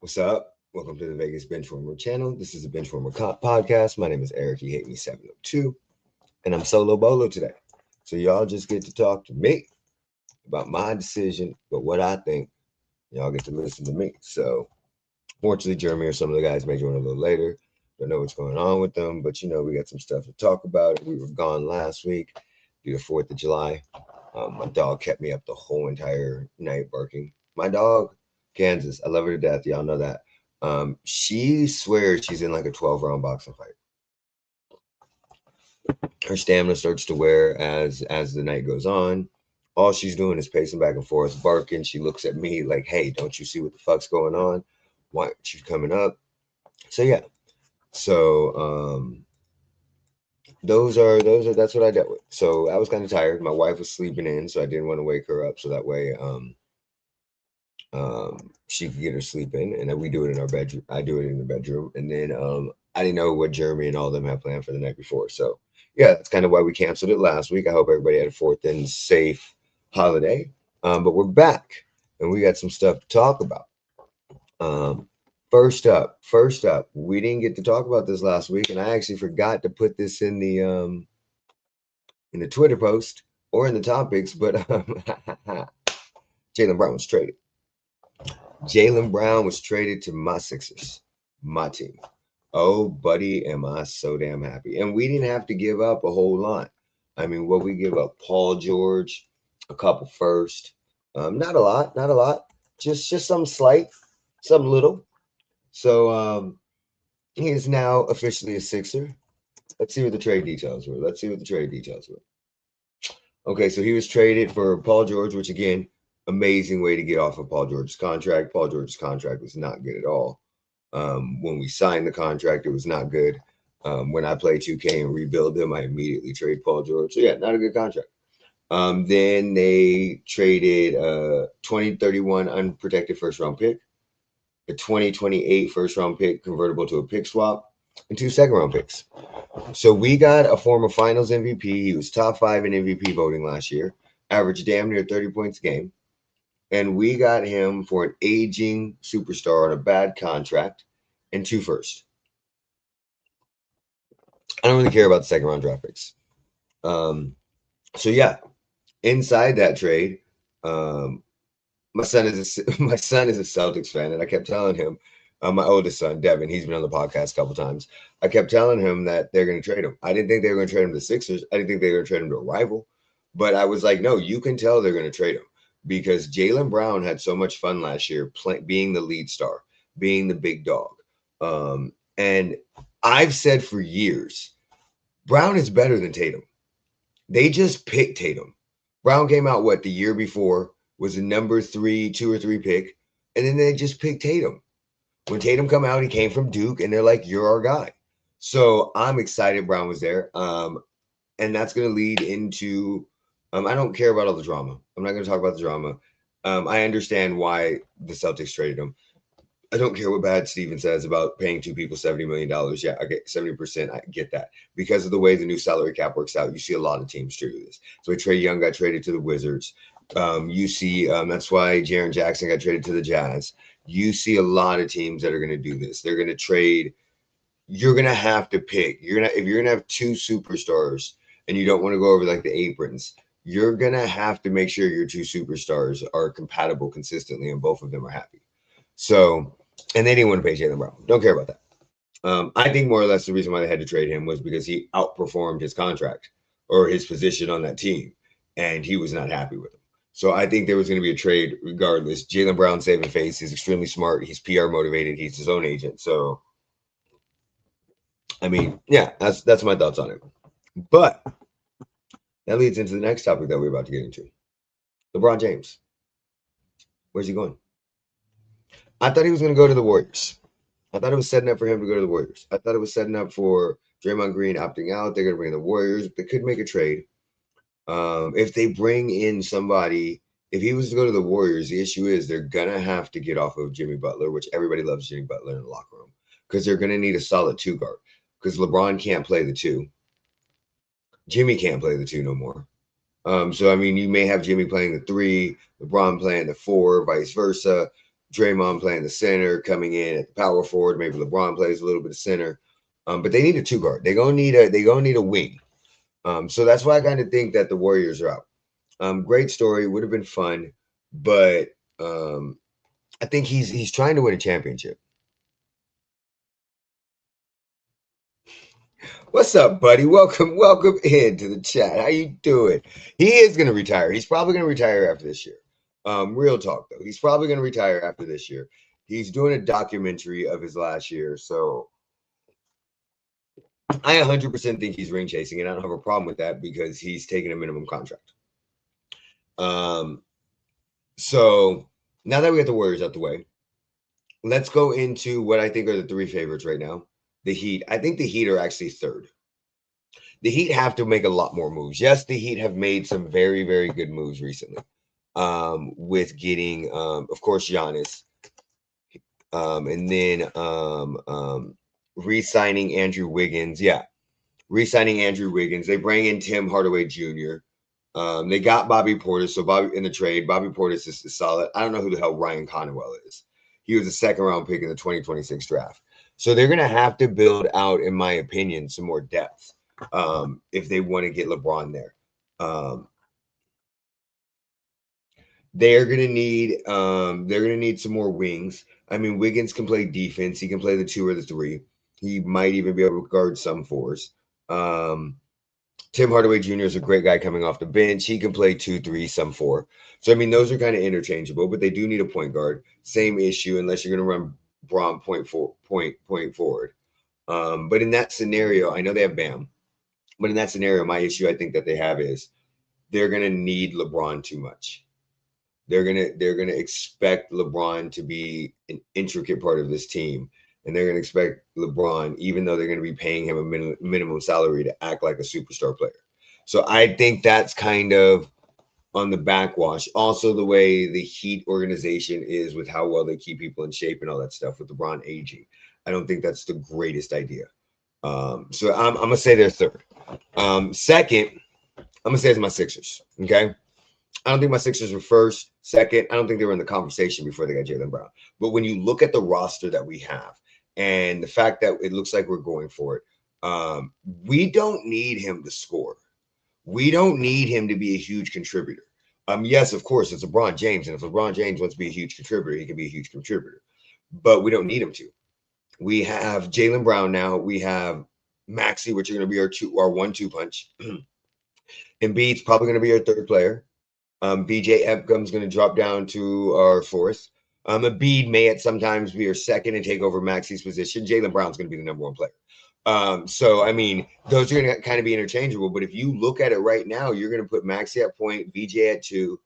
What's up? Welcome to the Vegas Benchwarmer channel. This is the Benchwarmer Podcast. My name is Eric. You hate me 702, and I'm solo bolo today. So y'all just get to talk to me about my decision, but what I think. Y'all get to listen to me. So fortunately, Jeremy or some of the guys may join a little later. Don't know what's going on with them, but we got some stuff to talk about. We were gone last week due to 4th of July. My dog kept me up the whole entire night barking. My dog, Kansas, I love her to death. Y'all know that. She swears she's in like a 12-round boxing fight. Her stamina starts to wear as the night goes on. All she's doing is pacing back and forth, barking. She looks at me like, hey, don't you see what the fuck's going on? Why aren't you coming up? So yeah. So that's what I dealt with. So I was kind of tired. My wife was sleeping in, so I didn't want to wake her up so that way she could get her sleep in, and then we do it in our bedroom. I do it in the bedroom, and then I didn't know what Jeremy and all of them had planned for the night before. So yeah, that's kind of why we canceled it last week. I hope everybody had a fourth and safe holiday. But we're back, and we got some stuff to talk about. First up, we didn't get to talk about this last week, and I actually forgot to put this in the Twitter post or in the topics, but Jaylen Brown was traded. Jaylen Brown was traded to my Sixers, my team. Oh, buddy, am I so damn happy. And we didn't have to give up a whole lot. I mean, what we give up, Paul George, a couple first. Not a lot. Just some slight, some little. So he is now officially a Sixer. Let's see what the trade details were. Okay, so he was traded for Paul George, which again, amazing way to get off of Paul George's contract. Paul George's contract was not good at all. When we signed the contract, it was not good. When I play 2K and rebuild them, I immediately trade Paul George. So yeah, not a good contract. Then they traded a 2031 unprotected first round pick, a 2028 first round pick convertible to a pick swap, and 2 second round picks. So we got a former finals MVP. He was top 5 in MVP voting last year, averaged damn near 30 points a game. And we got him for an aging superstar on a bad contract and 2 firsts. I don't really care about the second round draft picks. So yeah, inside that trade, my son is a Celtics fan, and I kept telling him, my oldest son, Devin, he's been on the podcast a couple times. I kept telling him that they're going to trade him. I didn't think they were going to trade him to the Sixers. I didn't think they were going to trade him to a rival. But I was like, no, you can tell they're going to trade him because Jaylen Brown had so much fun last year being the lead star, being the big dog. And I've said for years, Brown is better than Tatum. They just picked Tatum. Brown came out, the year before, was a number 2 or 3 pick, and then they just picked Tatum. When Tatum come out, he came from Duke, and they're like, you're our guy. So I'm excited Brown was there. And that's going to lead into, I don't care about all the drama. I'm not going to talk about the drama. I understand why the Celtics traded him. I don't care what Bad Steven says about paying 2 people $70 million. Yeah, I get 70%. I get that. Because of the way the new salary cap works out, you see a lot of teams do this. So Trae Young got traded to the Wizards. You see, that's why Jaren Jackson got traded to the Jazz. You see a lot of teams that are going to do this. They're going to trade. You're going to have to pick. If you're going to have 2 superstars and you don't want to go over like the aprons, you're going to have to make sure your 2 superstars are compatible consistently and both of them are happy. So, and they didn't want to pay Jaylen Brown. Don't care about that. I think more or less the reason why they had to trade him was because he outperformed his contract or his position on that team, and he was not happy with him. So I think there was going to be a trade regardless. Jaylen Brown saving face. He's extremely smart. He's PR motivated. He's his own agent. So, I mean, yeah, that's my thoughts on it. But that leads into the next topic that we're about to get into. LeBron James. Where's he going? I thought he was going to go to the Warriors. I thought it was setting up for him to go to the Warriors. I thought it was setting up for Draymond Green opting out. They're going to bring the Warriors. They could make a trade. If they bring in somebody, if he was to go to the Warriors, the issue is they're going to have to get off of Jimmy Butler, which everybody loves Jimmy Butler in the locker room, because they're going to need a solid 2 guard because LeBron can't play the 2. Jimmy can't play the 2 no more. So, I mean, you may have Jimmy playing the 3, LeBron playing the 4, vice versa. Draymond playing the center, coming in at the power forward. Maybe LeBron plays a little bit of center. But they need a 2 guard. They're gonna need a wing. So that's why I kind of think that the Warriors are out. Great story, would have been fun, but I think he's trying to win a championship. What's up, buddy? Welcome into the chat. How you doing? He is gonna retire. He's probably gonna retire after this year. Real talk though, he's probably gonna retire after this year. He's doing a documentary of his last year, so I 100% think he's ring chasing, and I don't have a problem with that because he's taking a minimum contract. So now that we got the Warriors out the way, let's go into what I think are the 3 favorites right now. The Heat. I think the Heat are actually third. The Heat have to make a lot more moves. Yes, the Heat have made some very, very good moves recently. With getting, of course, Giannis, and then re-signing Andrew Wiggins. Yeah, re-signing Andrew Wiggins. They bring in Tim Hardaway Jr. They got Bobby Portis, so Bobby in the trade. Bobby Portis is solid. I don't know who the hell Ryan Conwell is. He was a 2nd-round pick in the 2026 draft. So they're going to have to build out, in my opinion, some more depth if they want to get LeBron there. They're going to need some more wings. I mean, Wiggins can play defense. He can play the 2 or the 3. He might even be able to guard some 4s. Tim Hardaway Jr. is a great guy coming off the bench. He can play 2, 3, some 4. So, I mean, those are kind of interchangeable, but they do need a point guard. Same issue unless you're going to run Braun point forward. But in that scenario, I know they have Bam. But in that scenario, my issue I think that they have is they're going to need LeBron too much. They're gonna expect LeBron to be an intricate part of this team, and they're gonna expect LeBron, even though they're gonna be paying him a minimum salary, to act like a superstar player. So I think that's kind of on the backwash. Also, the way the Heat organization is with how well they keep people in shape and all that stuff with LeBron aging, I don't think that's the greatest idea. So I'm gonna say they're third. Second, I'm gonna say it's my Sixers. Okay. I don't think my Sixers were first. Second, I don't think they were in the conversation before they got Jaylen Brown. But when you look at the roster that we have and the fact that it looks like we're going for it, we don't need him to score. We don't need him to be a huge contributor. Yes, of course, it's LeBron James. And if LeBron James wants to be a huge contributor, he can be a huge contributor. But we don't need him to. We have Jaylen Brown now. We have Maxey, which are going to be our 1-2 punch. Embiid's probably going to be our 3rd player. BJ Epcom's going to drop down to our 4th. Embiid may at sometimes be our 2nd and take over Maxey's position. Jaylen Brown's going to be the number 1 player. So, I mean, those are going to kind of be interchangeable. But if you look at it right now, you're going to put Maxey at point, BJ at 2,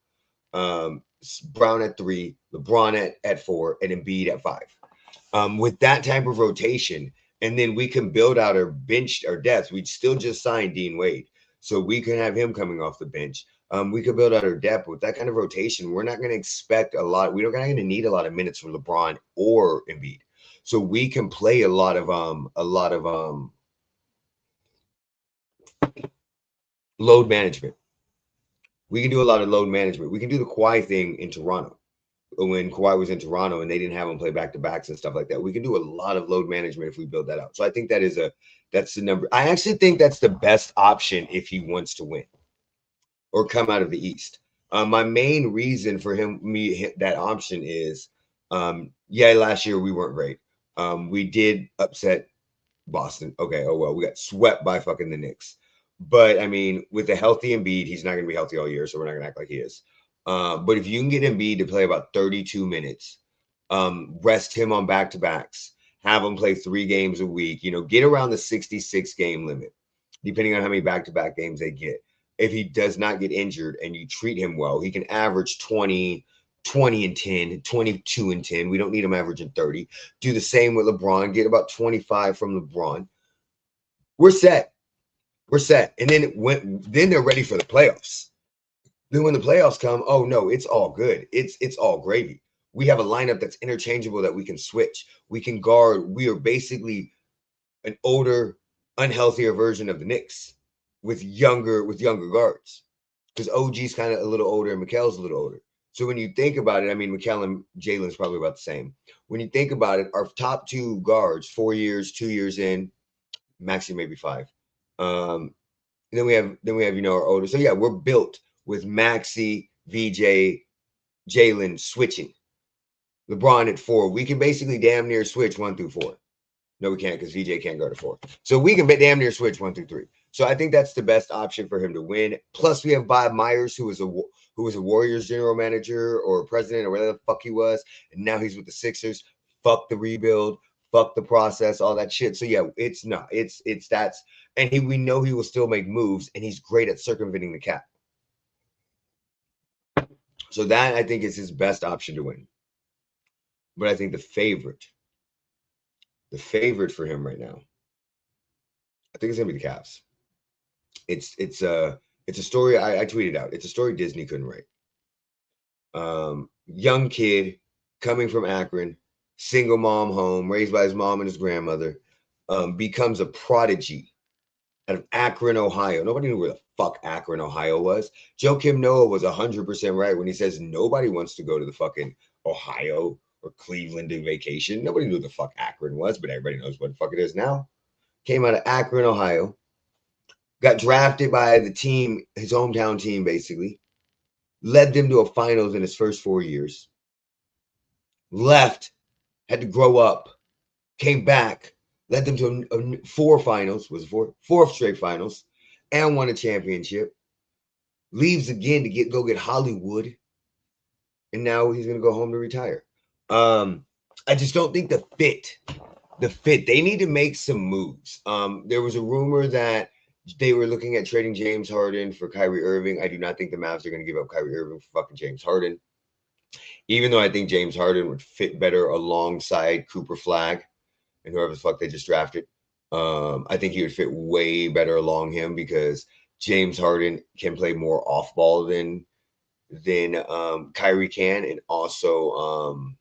Brown at 3, LeBron at 4, and Embiid at 5. With that type of rotation, and then we can build out our bench, our depth. We'd still just signed Dean Wade. So we can have him coming off the bench. We could build out our depth with that kind of rotation. We're not going to expect a lot. We're not going to need a lot of minutes from LeBron or Embiid. So we can play a lot of load management. We can do a lot of load management. We can do the Kawhi thing in Toronto when Kawhi was in Toronto and they didn't have him play back-to-backs and stuff like that. We can do a lot of load management if we build that out. So I think that's the number. I actually think that's the best option if he wants to win or come out of the East. My main reason for that option is, last year we weren't great. We did upset Boston. Okay, oh well, we got swept by fucking the Knicks. But I mean, with a healthy Embiid, he's not going to be healthy all year, so we're not going to act like he is. But if you can get Embiid to play about 32 minutes, rest him on back-to-backs, have him play 3 games a week, get around the 66 game limit, depending on how many back-to-back games they get. If he does not get injured and you treat him well, he can average 20 and 10, 22 and 10. We don't need him averaging 30. Do the same with LeBron. Get about 25 from LeBron. We're set. And then they're ready for the playoffs. Then when the playoffs come, oh no, it's all good. It's all gravy. We have a lineup that's interchangeable that we can switch. We can guard. We are basically an older, unhealthier version of the Knicks with younger guards. Because OG's kind of a little older and Mikal's a little older. So when you think about it, I mean, McCallum, Jalen's probably about the same. When you think about it, our top two guards, 4 years, 2 years in, Maxi maybe 5. Um, then we have our older. So yeah, we're built with Maxi, VJ, Jalen switching. LeBron at 4. We can basically damn near switch 1 through 4. No, we can't because VJ can't go to 4. So we can damn near switch 1 through 3. So I think that's the best option for him to win. Plus, we have Bob Myers, who was a Warriors general manager or president or whatever the fuck he was, and now he's with the Sixers. Fuck the rebuild, fuck the process, all that shit. So yeah, it's not. It's that's and we know he will still make moves, and he's great at circumventing the cap. So that I think is his best option to win. But I think the favorite for him right now, I think it's gonna be the Cavs. It's a story I tweeted out. It's a story Disney couldn't write. Young kid coming from Akron, single mom home, raised by his mom and his grandmother, becomes a prodigy out of Akron, Ohio. Nobody knew where the fuck Akron, Ohio was. Joe Kim Noah was 100% right when he says nobody wants to go to the fucking Ohio or Cleveland to vacation. Nobody knew the fuck Akron was, but everybody knows what the fuck it is now. Came out of Akron, Ohio. Got drafted by the team, his hometown team, basically. Led them to a finals in his first 4 years. Left, had to grow up, came back, led them to 4 finals, fourth straight finals, and won a championship. Leaves again to go get Hollywood, and now he's gonna go home to retire. I just don't think the fit. They need to make some moves. There was a rumor that they were looking at trading James Harden for Kyrie Irving. I do not think the Mavs are going to give up Kyrie Irving for fucking James Harden. Even though I think James Harden would fit better alongside Cooper Flagg and whoever the fuck they just drafted. I think he would fit way better along him because James Harden can play more off ball than Kyrie can, and also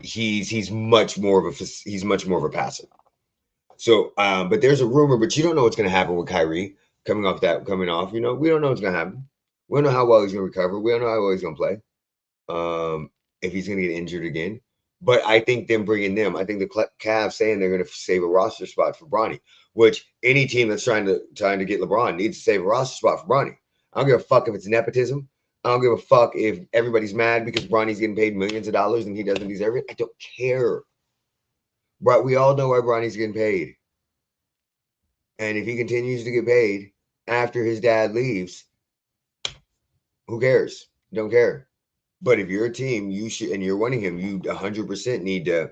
he's much more of a passer. So, but there's a rumor, but you don't know what's going to happen with Kyrie coming off. We don't know what's going to happen. We don't know how well he's going to recover. We don't know how well he's going to play. If he's going to get injured again. But I think I think the Cavs saying they're going to save a roster spot for Bronny, which any team that's trying to get LeBron needs to save a roster spot for Bronny. I don't give a fuck if it's nepotism. I don't give a fuck if everybody's mad because Bronny's getting paid millions of dollars and he doesn't deserve it. I don't care. But we all know why Bronny's getting paid. And if he continues to get paid after his dad leaves, who cares? Don't care. But if you're a team, you should, and you're wanting him, you 100% need to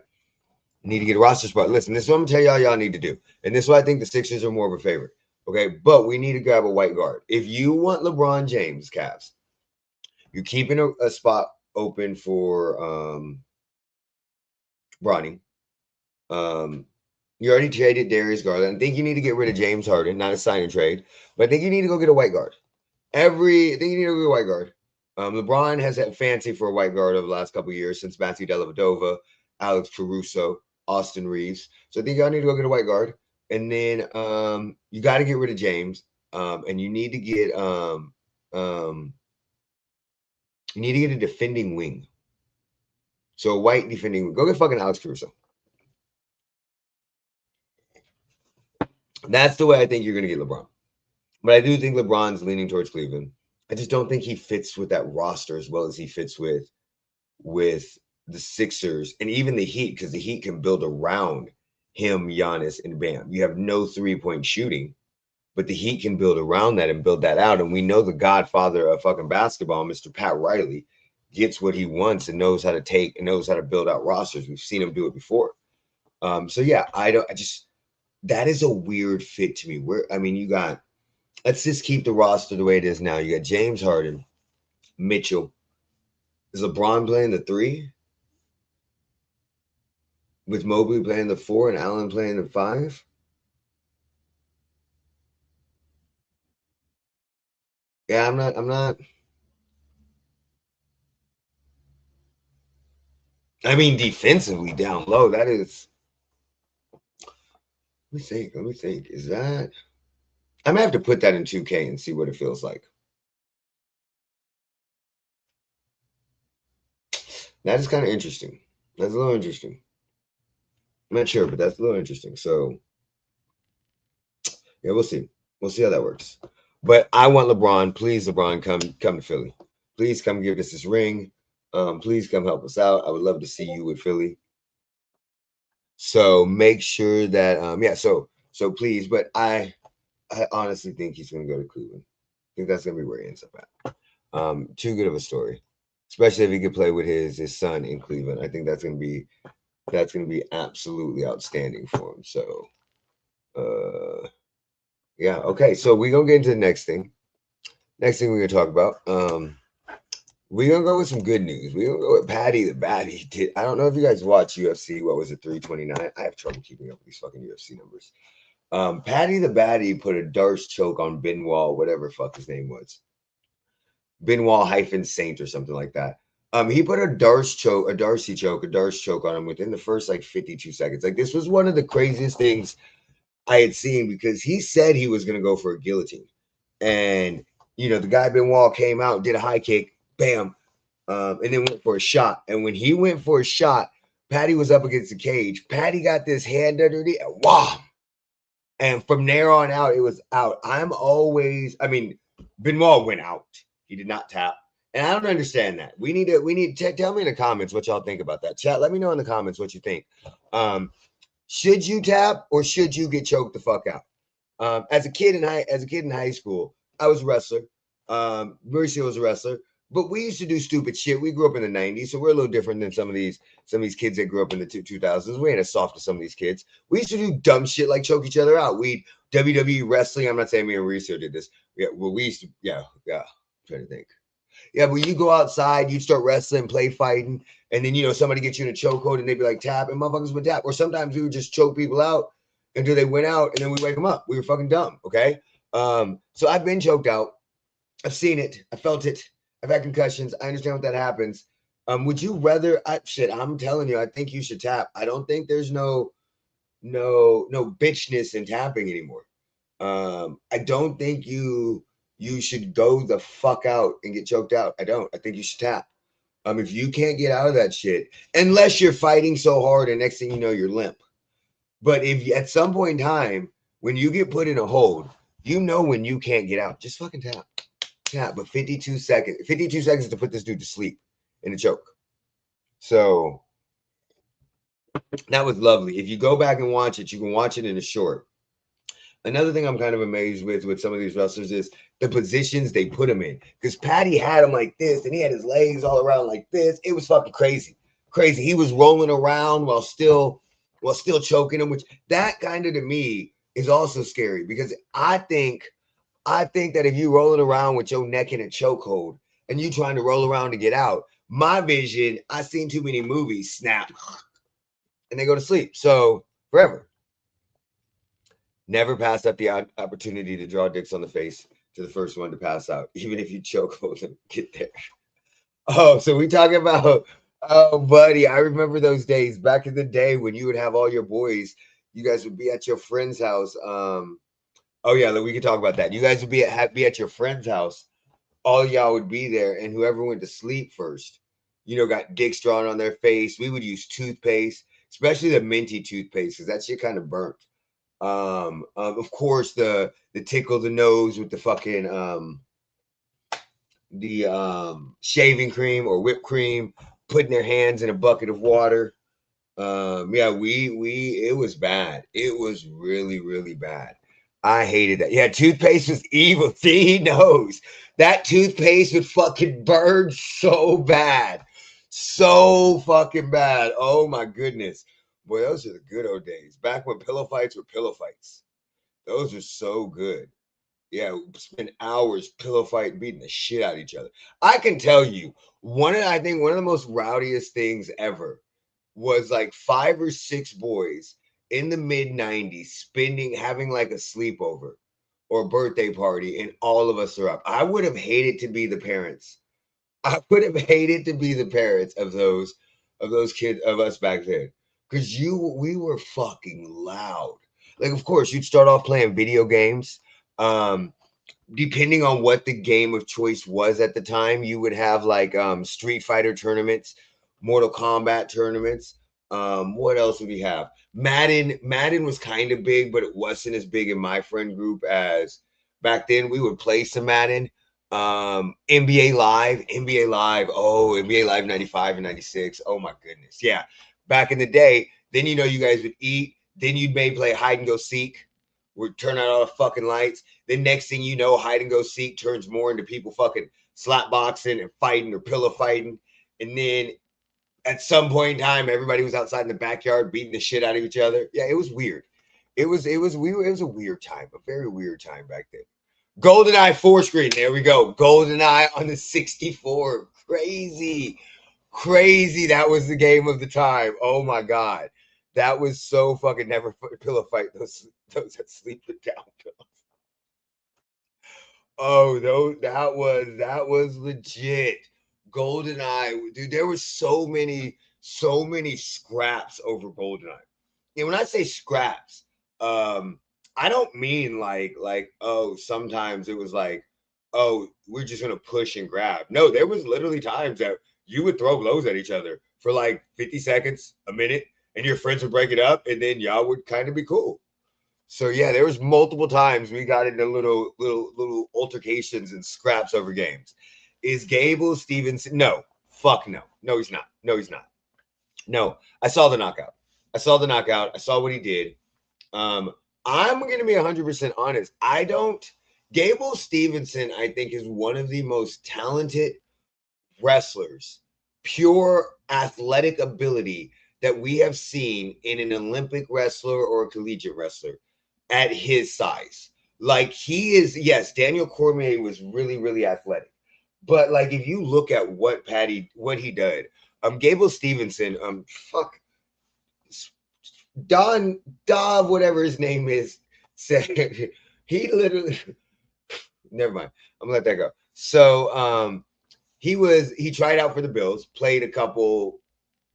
get a roster spot. Listen, this is what I'm gonna tell y'all need to do. And this is why I think the Sixers are more of a favorite. Okay, but we need to grab a white guard. If you want LeBron James, Cavs, you're keeping a spot open for Bronny. You already traded Darius Garland. I think you need to get rid of James Harden, not a sign and trade, but I think you need to go get a white guard. I think you need to go get a white guard. LeBron has had fancy for a white guard over the last couple of years since Matthew Dellavedova, Alex Caruso, Austin Reeves. So I think y'all need to go get a white guard. And then you got to get rid of James. And you need to get a defending wing. So a white defending wing. Go get fucking Alex Caruso. That's the way I think you're going to get LeBron. But I do think LeBron's leaning towards Cleveland. I just don't think he fits with that roster as well as he fits with the Sixers and even the Heat, because the Heat can build around him, Giannis, and Bam. You have no three-point shooting, but the Heat can build around that and build that out. And we know the godfather of fucking basketball, Mr. Pat Riley, gets what he wants and knows how to take and knows how to build out rosters. We've seen him do it before. So yeah, that is a weird fit to me. Let's just keep the roster the way it is now. You got James Harden, Mitchell. Is LeBron playing the 3? With Mobley playing the 4 and Allen playing the 5? Yeah, I'm not. I mean, defensively down low, that is. Let me think. Is that? I'm gonna have to put that in 2K and see what it feels like. That is kind of interesting. That's a little interesting. I'm not sure, but that's a little interesting. So yeah, we'll see. We'll see how that works. But I want LeBron. Please, LeBron, come to Philly. Please come give us this ring. Please come help us out. I would love to see you with Philly. So make sure that yeah. So please, but I honestly think he's gonna go to Cleveland. I think that's gonna be where he ends up at. Too good of a story, especially if he could play with his son in Cleveland. I think that's gonna be absolutely outstanding for him. So yeah, okay. So we're gonna get into the next thing. Next thing we're gonna talk about. We're gonna go with some good news. We're gonna go with Paddy the Baddy. I don't know if you guys watch UFC. What was it, 329? I have trouble keeping up with these fucking UFC numbers. Paddy the Baddy put a Darce choke on Benoit, whatever fuck his name was. Benoit hyphen Saint or something like that. He put a Darce choke on him within the first like 52 seconds. Like this was one of the craziest things I had seen because he said he was gonna go for a guillotine. And the guy Benoit came out, did a high kick, bam, and then went for a shot. And when he went for a shot, Paddy was up against the cage. Paddy got this hand underneath, wow. And from there on out, it was out. Benoit went out. He did not tap. And I don't understand that. We need to tell me in the comments what y'all think about that. Chat, let me know in the comments what you think. Should you tap or should you get choked the fuck out? As a kid in high school, I was a wrestler. Mauricio was a wrestler, but we used to do stupid shit. We grew up in the 90s, so we're a little different than some of these kids that grew up in the 2000s. We ain't as soft as some of these kids. We used to do dumb shit like choke each other out. We WWE wrestling. I'm not saying me and Mauricio did this. Yeah, well, we used to. Yeah. I'm trying to think. Yeah, but you go outside, you start wrestling, play fighting, and then somebody gets you in a chokehold, and they'd be like tap, and motherfuckers would tap. Or sometimes we would just choke people out until they went out, and then we wake them up. We were fucking dumb. Okay. So I've been choked out. I've seen it. I felt it. I've had concussions. I understand what that happens. Would you rather? I'm telling you, I think you should tap. I don't think there's no bitchness in tapping anymore. I don't think you should go the fuck out and get choked out. I don't. I think you should tap. If you can't get out of that shit, unless you're fighting so hard and next thing you know, you're limp. But if at some point in time, when you get put in a hold, when you can't get out, just fucking tap. Tap. But 52 seconds to put this dude to sleep in a choke. So that was lovely. If you go back and watch it, you can watch it in a short. Another thing I'm kind of amazed with some of these wrestlers is the positions they put him in. Because Paddy had him like this, and he had his legs all around like this. It was fucking crazy. Crazy. He was rolling around while still choking him, which that kind of to me is also scary because I think that if you rolling around with your neck in a chokehold and you trying to roll around to get out, my vision, I've seen too many movies, snap, and they go to sleep. So forever. Never pass up the opportunity to draw dicks on the face to the first one to pass out, even if you chokehold them, get there. Oh, so we talking about, oh, buddy, I remember those days back in the day when you would have all your boys. You guys would be at your friend's house. Oh yeah, we could talk about that. You guys would be at your friend's house. All y'all would be there, and whoever went to sleep first, got dicks drawn on their face. We would use toothpaste, especially the minty toothpaste, because that shit kind of burnt. Of course, the tickle the nose with the fucking shaving cream or whipped cream, putting their hands in a bucket of water. Yeah, it was bad. It was really, really bad. I hated that. Yeah, toothpaste was evil. See, he knows that toothpaste would fucking burn so bad. So fucking bad. Oh my goodness. Boy, those are the good old days. Back when pillow fights were pillow fights. Those are so good. Yeah, spend hours pillow fighting, beating the shit out of each other. I can tell you, I think one of the most rowdiest things ever was like 5 or 6 boys in the mid 90s having like a sleepover or birthday party, and all of us are up. I would have hated to be the parents. I would have hated to be the parents of those kids, of us back then. Because we were fucking loud. Like, of course, you'd start off playing video games. Depending on what the game of choice was at the time, you would have like Street Fighter tournaments. Mortal Kombat tournaments. What else would we have? Madden was kind of big, but it wasn't as big in my friend group as back then. We would play some Madden. NBA Live. Oh, NBA Live 95 and 96. Oh my goodness. Yeah. Back in the day, then you guys would eat. Then you'd maybe play hide and go seek. Would turn out all the fucking lights. Then next thing you know, hide and go seek turns more into people fucking slap boxing and fighting or pillow fighting. And then at some point in time, everybody was outside in the backyard beating the shit out of each other. Yeah, it was weird. It was a weird time, a very weird time back then. GoldenEye 4-screen. There we go. GoldenEye on the 64. Crazy. That was the game of the time. Oh my God. That was so fucking never pillow fight those that sleep with down pillows. Oh, that was legit. GoldenEye, dude, there was so many scraps over GoldenEye. And when I say scraps, I don't mean like oh, sometimes it was like, oh, we're just gonna push and grab. No, there was literally times that you would throw blows at each other for like 50 seconds, a minute, and your friends would break it up, and then y'all would kind of be cool. So yeah, there was multiple times we got into little altercations and scraps over games. Is Gable Stevenson? No, fuck no. No, he's not. No, I saw the knockout. I saw what he did. I'm going to be 100% honest. Gable Stevenson, I think, is one of the most talented wrestlers, pure athletic ability that we have seen in an Olympic wrestler or a collegiate wrestler at his size. Like he is, yes, Daniel Cormier was really, really athletic. But like if you look at what he did, Gable Stevenson, Don, whatever his name is, said he literally never mind. I'm gonna let that go. So he tried out for the Bills, played a couple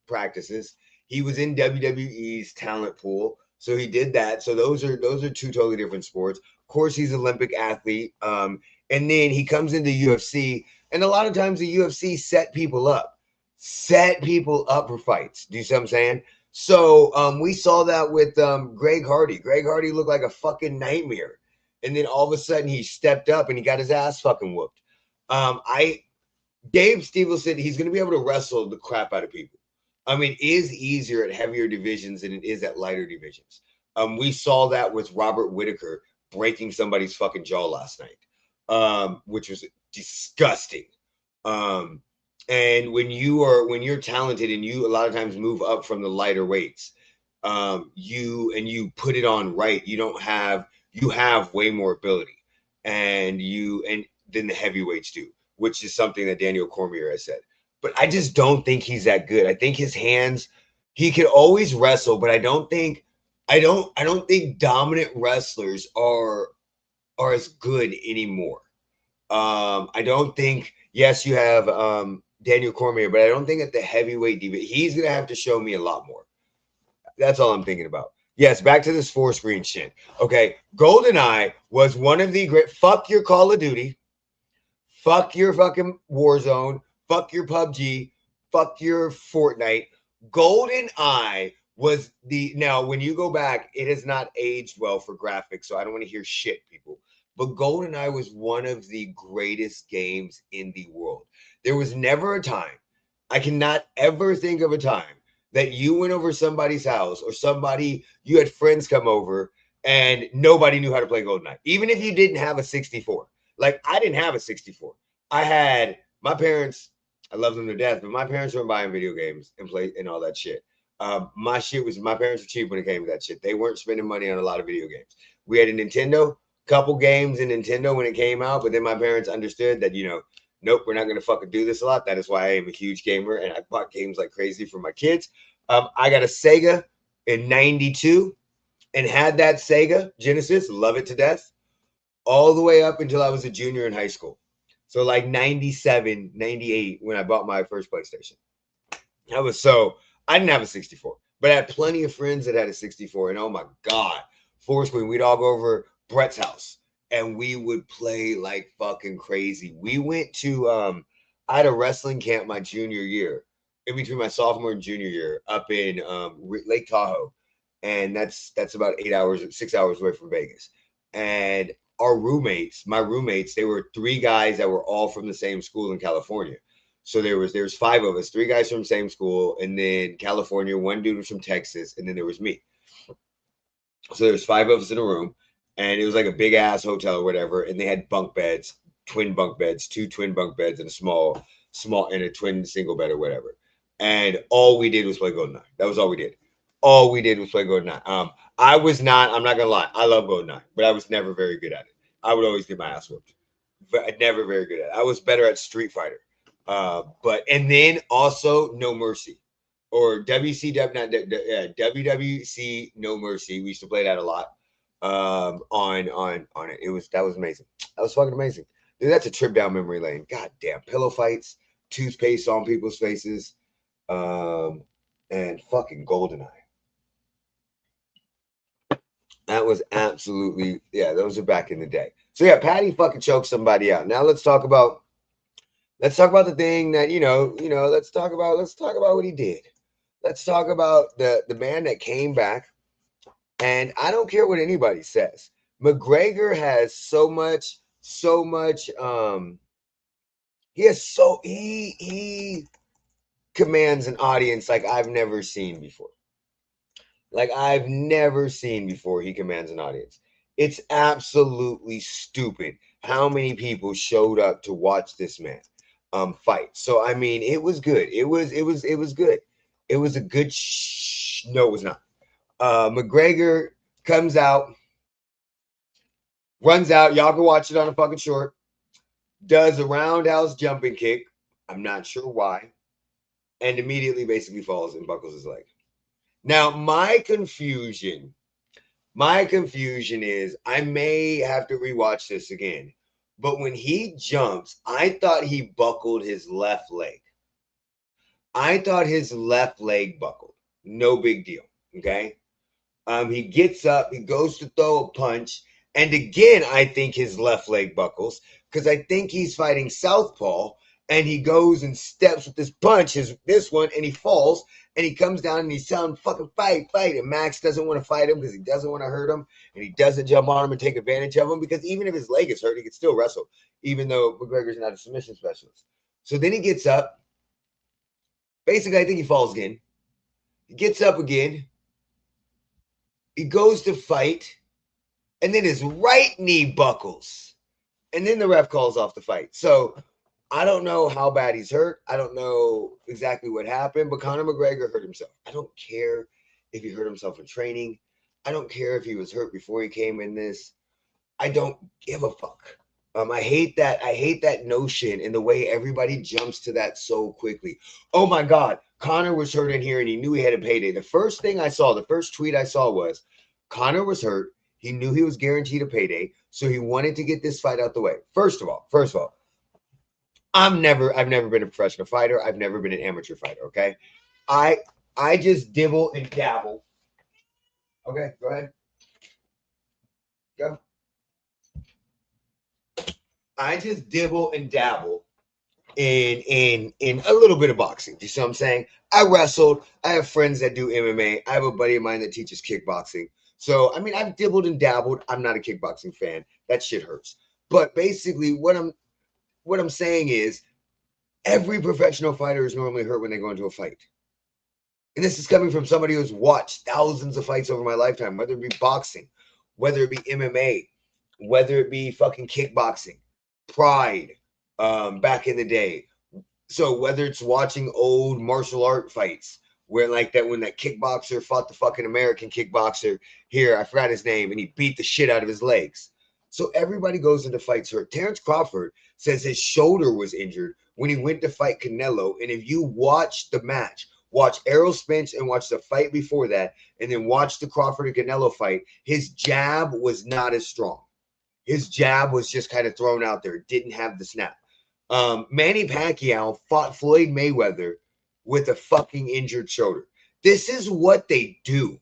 practices. He was in WWE's talent pool, so he did that. So those are two totally different sports. Of course, he's an Olympic athlete. And then he comes into UFC, and a lot of times the UFC set people up for fights. Do you see what I'm saying? So we saw that with Greg Hardy. Greg Hardy looked like a fucking nightmare. And then all of a sudden he stepped up and he got his ass fucking whooped. Dave Stevenson, he's going to be able to wrestle the crap out of people. I mean, it is easier at heavier divisions than it is at lighter divisions. We saw that with Robert Whittaker breaking somebody's fucking jaw last night, which was disgusting. And when you're talented and you a lot of times move up from the lighter weights, you put it on right, you have way more ability and than the heavyweights do, which is something that Daniel Cormier has said. But I just don't think he's that good. I think his hands, he can always wrestle, but I don't think dominant wrestlers are as good anymore. I don't think, yes, you have Daniel Cormier, but I don't think at the heavyweight division, he's going to have to show me a lot more. That's all I'm thinking about. Yes, back to this 4-screen shit. Okay, GoldenEye was one of the great, fuck your Call of Duty, fuck your fucking Warzone, fuck your PUBG, fuck your Fortnite. GoldenEye was now when you go back, it has not aged well for graphics, so I don't want to hear shit, people. But GoldenEye was one of the greatest games in the world. There was never a time, I cannot ever think of a time that you went over somebody's house or you had friends come over and nobody knew how to play GoldenEye. Even if you didn't have a 64. Like I didn't have a 64. I had my parents, I love them to death, but my parents weren't buying video games and play and all that shit. My parents were cheap when it came to that shit. They weren't spending money on a lot of video games. We had a Nintendo, couple games in Nintendo when it came out, but then my parents understood that, nope, we're not going to fucking do this a lot. That is why I am a huge gamer and I bought games like crazy for my kids. I got a Sega in 92 and had that Sega Genesis, love it to death, all the way up until I was a junior in high school. So like 97, 98 when I bought my first PlayStation. I didn't have a 64, but I had plenty of friends that had a 64. And oh my God, 4-screen, we'd all go over Brett's house and we would play like fucking crazy. We went to, I had a wrestling camp my junior year. in between my sophomore and junior year up in Lake Tahoe, and that's about 8 hours, 6 hours away from Vegas. And our roommates, my roommates, they were three guys that were all from the same school in California. So there's five of us, three guys from the same school, and then California, one dude was from Texas, and then there was me. So there's five of us in a room, and it was like a big ass hotel or whatever, and they had bunk beds, twin bunk beds, two twin bunk beds, and a small and a twin single bed or whatever. And all we did was play GoldenEye. That was all we did. All we did was play GoldenEye. I'm not gonna lie, I love GoldenEye, but I was never very good at it. I would always get my ass whooped. But never very good at it. I was better at Street Fighter. And then also No Mercy. Or WWC No Mercy. We used to play that a lot. On it. That was amazing. That was fucking amazing. Dude, that's a trip down memory lane. God damn, pillow fights, toothpaste on people's faces, and fucking GoldenEye. That was absolutely, yeah, those are back in the day. So yeah, Paddy fucking choked somebody out. Now let's talk about the thing that, let's talk about what he did. Let's talk about the man that came back. And I don't care what anybody says. McGregor has he commands an audience like I've never seen before. Like I've never seen before, he commands an audience. It's absolutely stupid how many people showed up to watch this man fight. So I mean, it was good. It was good. It was a good no, it was not. McGregor comes out, runs out. Y'all can watch it on a fucking short. Does a roundhouse jumping kick. I'm not sure why. And immediately basically falls and buckles his leg. Now, my confusion is I may have to rewatch this again. But when he jumps, I thought he buckled his left leg. I thought his left leg buckled. No big deal. Okay. He gets up, he goes to throw a punch, and again, I think his left leg buckles because I think he's fighting southpaw, and he goes and steps with this punch, this one, and he falls, and he comes down and he's telling him, fucking fight, and Max doesn't want to fight him because he doesn't want to hurt him, and he doesn't jump on him and take advantage of him because even if his leg is hurt, he can still wrestle, even though McGregor's not a submission specialist. So then he gets up. Basically, I think he falls again. He gets up again. He goes to fight, and then his right knee buckles, and then the ref calls off the fight. So I don't know how bad he's hurt. I don't know exactly what happened, but Conor McGregor hurt himself. I don't care if he hurt himself in training. I don't care if he was hurt before he came in this. I don't give a fuck. I hate that notion and the way everybody jumps to that so quickly. Oh my God, Conor was hurt in here and he knew he had a payday. The first tweet I saw was Conor was hurt. He knew he was guaranteed a payday, so he wanted to get this fight out the way. First of all, I've never been a professional fighter. I've never been an amateur fighter. Okay, I just dibble and dabble. Okay, go ahead. Go. I just dibble and dabble in a little bit of boxing. You see what I'm saying? I wrestled. I have friends that do MMA. I have a buddy of mine that teaches kickboxing. So, I mean, I've dibbled and dabbled. I'm not a kickboxing fan. That shit hurts. But basically, what I'm saying is every professional fighter is normally hurt when they go into a fight. And this is coming from somebody who's watched thousands of fights over my lifetime, whether it be boxing, whether it be MMA, whether it be fucking kickboxing. Pride back in the day. So whether it's watching old martial art fights where like that when that kickboxer fought the fucking American kickboxer here, I forgot his name, and he beat the shit out of his legs. So everybody goes into fights hurt. Terrence Crawford says his shoulder was injured when he went to fight Canelo. And if you watch the match, watch Errol Spence and watch the fight before that, and then watch the Crawford and Canelo fight, his jab was not as strong. His jab was just kind of thrown out there. It didn't have the snap. Manny Pacquiao fought Floyd Mayweather with a fucking injured shoulder. This is what they do.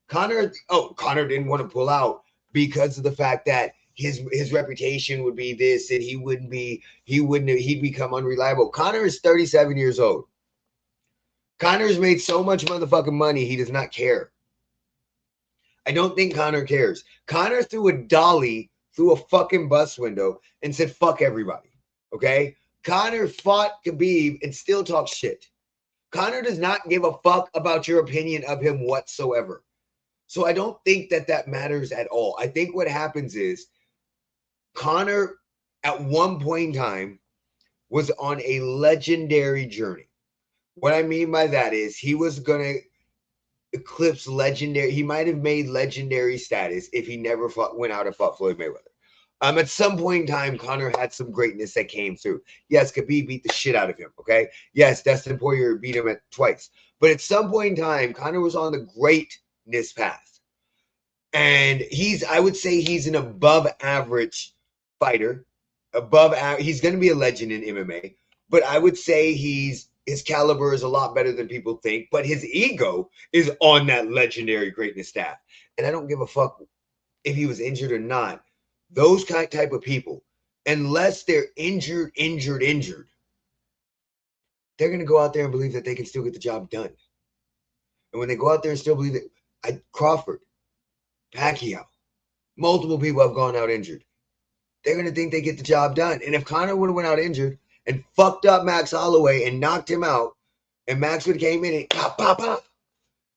Conor didn't want to pull out because of the fact that his reputation would be this and he'd become unreliable. Conor is 37 years old. Conor's made so much motherfucking money, he does not care. I don't think Conor cares. Conor threw a dolly through a fucking bus window and said, fuck everybody. Okay? Conor fought Khabib and still talks shit. Conor does not give a fuck about your opinion of him whatsoever. So I don't think that matters at all. I think what happens is Conor, at one point in time, was on a legendary journey. What I mean by that is he was going to eclipse legendary. He might have made legendary status if he never went out and fought Floyd Mayweather. At some point in time, Conor had some greatness that came through. Yes, Khabib beat the shit out of him, okay? Yes, Dustin Poirier beat him twice. But at some point in time, Conor was on the greatness path. And I would say he's an above average fighter. He's going to be a legend in MMA. But I would say his caliber is a lot better than people think. But his ego is on that legendary greatness staff. And I don't give a fuck if he was injured or not. Those type of people, unless they're injured, they're going to go out there and believe that they can still get the job done. And when they go out there and still believe that, Crawford, Pacquiao, multiple people have gone out injured. They're going to think they get the job done. And if Conor would have went out injured and fucked up Max Holloway and knocked him out, and Max would have came in and pop, pop, pop,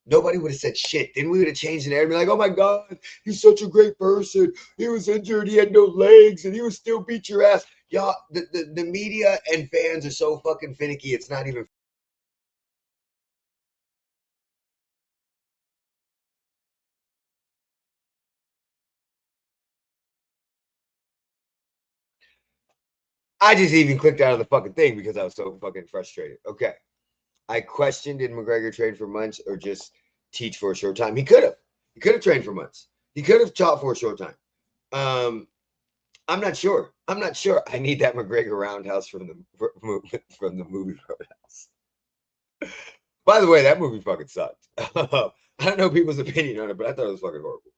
nobody would have said shit. Then we would have changed the narrative and be like, oh my God, he's such a great person. He was injured. He had no legs and he would still beat your ass. Y'all, the media and fans are so fucking finicky. It's not even. I just even clicked out of the fucking thing because I was so fucking frustrated. Okay. I questioned, did McGregor train for months or just teach for a short time? He could have. He could have trained for months. He could have taught for a short time. I'm not sure. I need that McGregor roundhouse from the movie Roadhouse. By the way, that movie fucking sucked. I don't know people's opinion on it, but I thought it was fucking horrible.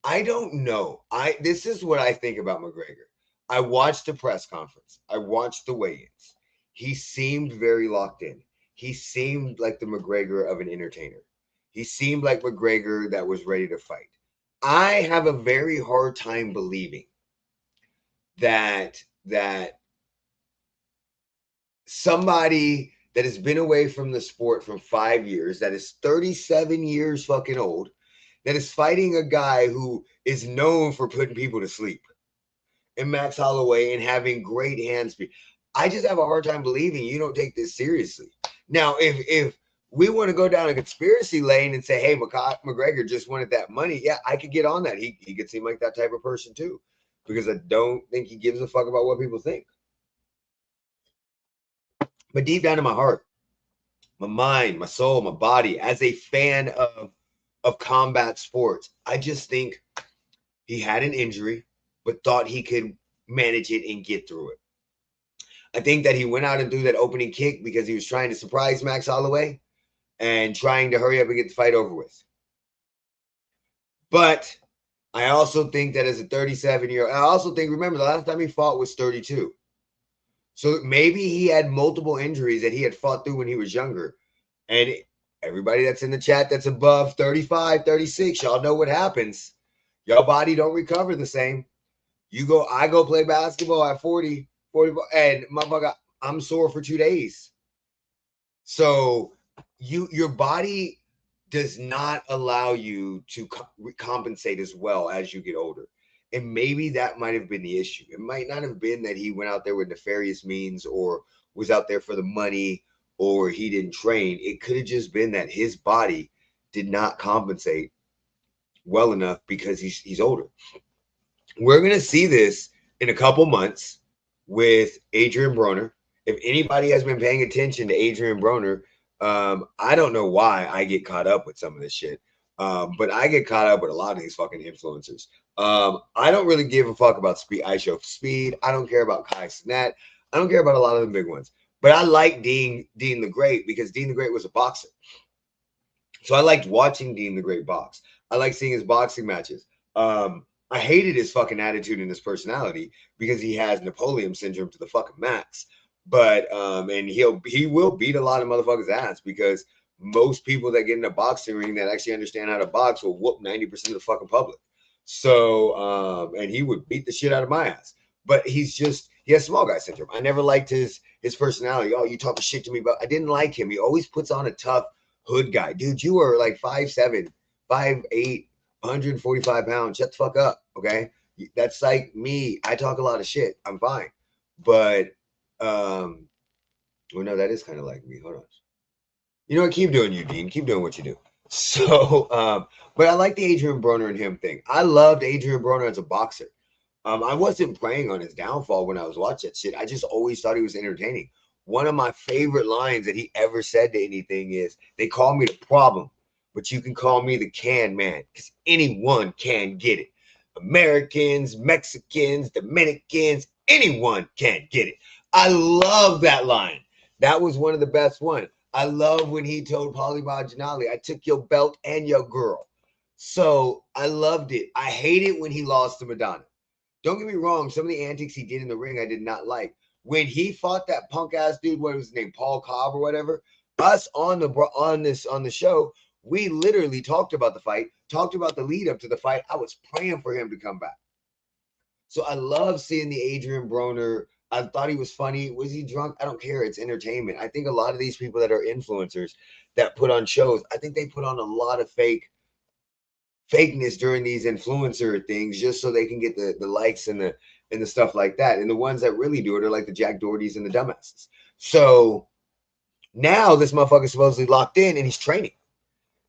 I don't know. This is what I think about McGregor. I watched the press conference. I watched the weigh-ins. He seemed very locked in. He seemed like the McGregor of an entertainer. He seemed like McGregor that was ready to fight. I have a very hard time believing that somebody that has been away from the sport for 5 years, that is 37 years fucking old, that is fighting a guy who is known for putting people to sleep, and Max Holloway, and having great hand speed. I just have a hard time believing you don't take this seriously. Now, if we want to go down a conspiracy lane and say, hey, McGregor just wanted that money, yeah, I could get on that. He could seem like that type of person too, because I don't think he gives a fuck about what people think. But deep down in my heart, my mind, my soul, my body, as a fan of combat sports, I just think he had an injury, but thought he could manage it and get through it. I think that he went out and threw that opening kick because he was trying to surprise Max Holloway and trying to hurry up and get the fight over with. But I also think that as a 37-year-old, I also think, remember, the last time he fought was 32. So maybe he had multiple injuries that he had fought through when he was younger. And everybody that's in the chat that's above 35, 36, y'all know what happens. Your body don't recover the same. I go play basketball at 40, and motherfucker, I'm sore for 2 days. So your body does not allow you to compensate as well as you get older. And maybe that might have been the issue. It might not have been that he went out there with nefarious means or was out there for the money or he didn't train. It could have just been that his body did not compensate well enough because he's older. We're going to see this in a couple months with Adrian Broner. If anybody has been paying attention to Adrian Broner, I don't know why I get caught up with some of this shit. But I get caught up with a lot of these fucking influencers. I don't really give a fuck about speed. I show speed. I don't care about Kai Cenat. I don't care about a lot of the big ones. But I like Dean the Great because Dean the Great was a boxer. So I liked watching Dean the Great box. I like seeing his boxing matches. I hated his fucking attitude and his personality because he has Napoleon syndrome to the fucking max. But and he will beat a lot of motherfuckers' ass, because most people that get in a boxing ring that actually understand how to box will whoop 90% of the fucking public. So and he would beat the shit out of my ass. But he has small guy syndrome. I never liked his personality. Oh, you talking shit to me, but I didn't like him. He always puts on a tough hood guy. Dude, you are like 5'7", 5'8", 145 pounds. Shut the fuck up, okay? That's like me. I talk a lot of shit. I'm fine. But well, no, that is kind of like me. Hold on. You know what? Keep doing you, Dean. Keep doing what you do. So, but I like the Adrian Broner and him thing. I loved Adrian Broner as a boxer. I wasn't preying on his downfall when I was watching that shit. I just always thought he was entertaining. One of my favorite lines that he ever said to anything is, "They call me the problem, but you can call me the can man, because anyone can get it. Americans, Mexicans, Dominicans, anyone can get it." I love that line. That was one of the best ones. I love when he told Paulie Malignaggi, "I took your belt and your girl." So I loved it. I hate it when he lost to Madonna. Don't get me wrong, some of the antics he did in the ring I did not like. When he fought that punk ass dude, what was his name, Paul Cobb or whatever, us on the show, we literally talked about the fight, talked about the lead up to the fight. I was praying for him to come back. So I love seeing the Adrian Broner. I thought he was funny. Was he drunk? I don't care. It's entertainment. I think a lot of these people that are influencers that put on shows, I think they put on a lot of fakeness during these influencer things just so they can get the likes and the stuff like that. And the ones that really do it are like the Jack Dohertys and the dumbasses. So now this motherfucker's supposedly locked in and he's training.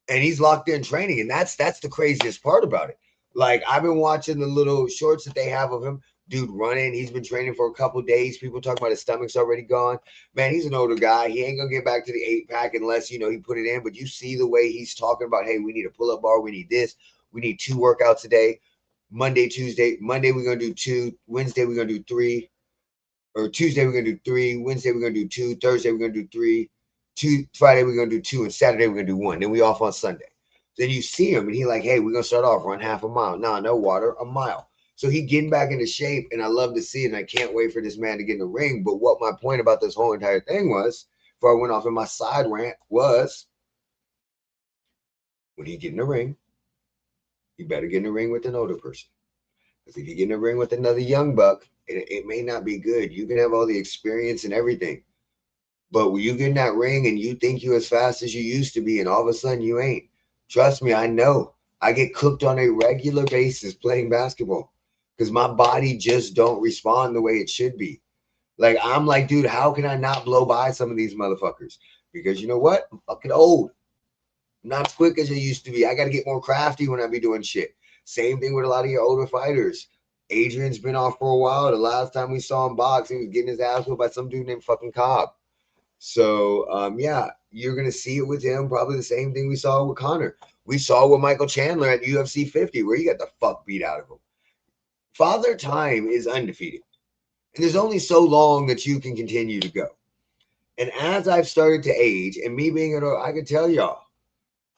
And he's locked in training. And that's the craziest part about it. Like, I've been watching the little shorts that they have of him. Dude running. He's been training for a couple days. People talk about his stomach's already gone. Man, he's an older guy. He ain't going to get back to the 8-pack unless, he put it in. But you see the way he's talking about, hey, we need a pull-up bar. We need this. We need 2 workouts a day. Monday, Tuesday. Monday, we're going to do 2. Wednesday, we're going to do 3. Or Tuesday, we're going to do 3. Wednesday, we're going to do 2. Thursday, we're going to do 3. Friday, we're going to do 2. And Saturday, we're going to do 1. Then we off on Sunday. Then you see him, and he like, hey, we're going to start off, run half a mile. Nah, no water, a mile. So he getting back into shape, and I love to see it, and I can't wait for this man to get in the ring. But what my point about this whole entire thing was, before I went off in my side rant, was when you get in the ring, you better get in the ring with an older person. Because if you get in the ring with another young buck, it may not be good. You can have all the experience and everything. But when you get in that ring and you think you're as fast as you used to be, and all of a sudden you ain't. Trust me, I know. I get cooked on a regular basis playing basketball because my body just don't respond the way it should be. Like, I'm like, dude, how can I not blow by some of these motherfuckers? Because you know what? I'm fucking old. I'm not as quick as I used to be. I got to get more crafty when I be doing shit. Same thing with a lot of your older fighters. Adrian's been off for a while. The last time we saw him box, he was getting his ass whipped by some dude named fucking Cobb. So, yeah, you're going to see it with him. Probably the same thing we saw with Conor. We saw with Michael Chandler at UFC 50, where he got the fuck beat out of him. Father Time is undefeated. And there's only so long that you can continue to go. And as I've started to age, and me being I can tell y'all,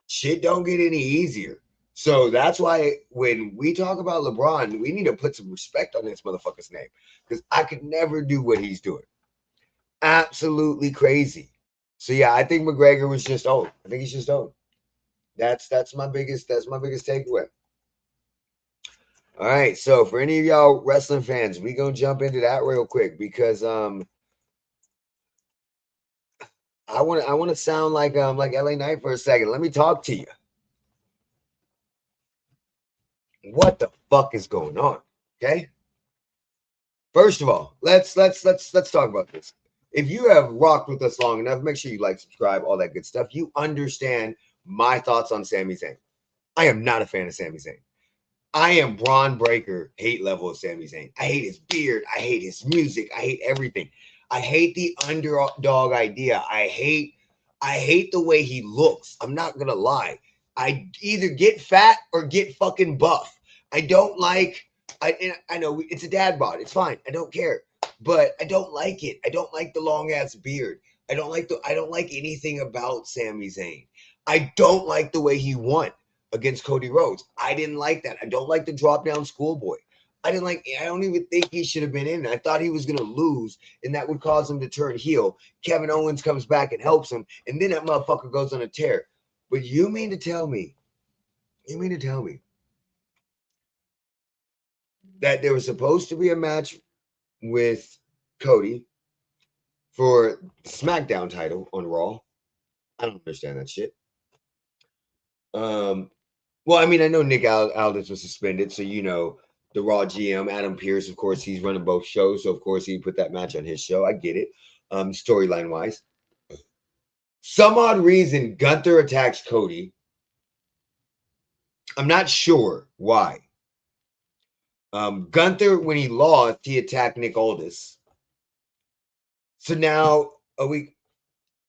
shit don't get any easier. So that's why when we talk about LeBron, we need to put some respect on this motherfucker's name. Because I could never do what he's doing. Absolutely crazy. So yeah, I think McGregor was just old. I think he's just old. That's my biggest takeaway. All right, so for any of y'all wrestling fans, we gonna jump into that real quick because I want to sound like LA Knight for a second. Let me talk to you. What the fuck is going on? Okay. First of all, let's talk about this. If you have rocked with us long enough, make sure you like, subscribe, all that good stuff. You understand my thoughts on Sami Zayn. I am not a fan of Sami Zayn. I am Braun Breaker hate level of Sami Zayn. I hate his beard. I hate his music. I hate everything. I hate the underdog idea. I hate the way he looks. I'm not gonna lie. I either get fat or get fucking buff. I don't like. I know it's a dad bod. It's fine. I don't care. But I don't like it. I don't like the long ass beard. I don't like anything about Sami Zayn. I don't like the way he won against Cody Rhodes. I didn't like that. I don't like the drop down schoolboy. I don't even think he should have been in. I thought he was going to lose, and that would cause him to turn heel. Kevin Owens comes back and helps him, and then that motherfucker goes on a tear. But you mean to tell me that there was supposed to be a match with Cody for SmackDown title on Raw? I don't understand that shit. Well, I mean, I know Nick Aldis was suspended, so the Raw GM, Adam Pearce, of course, he's running both shows, so of course he put that match on his show. I get it, storyline wise. Some odd reason, Gunther attacks Cody. I'm not sure why. Gunther, when he lost, he attacked Nick Aldis. So now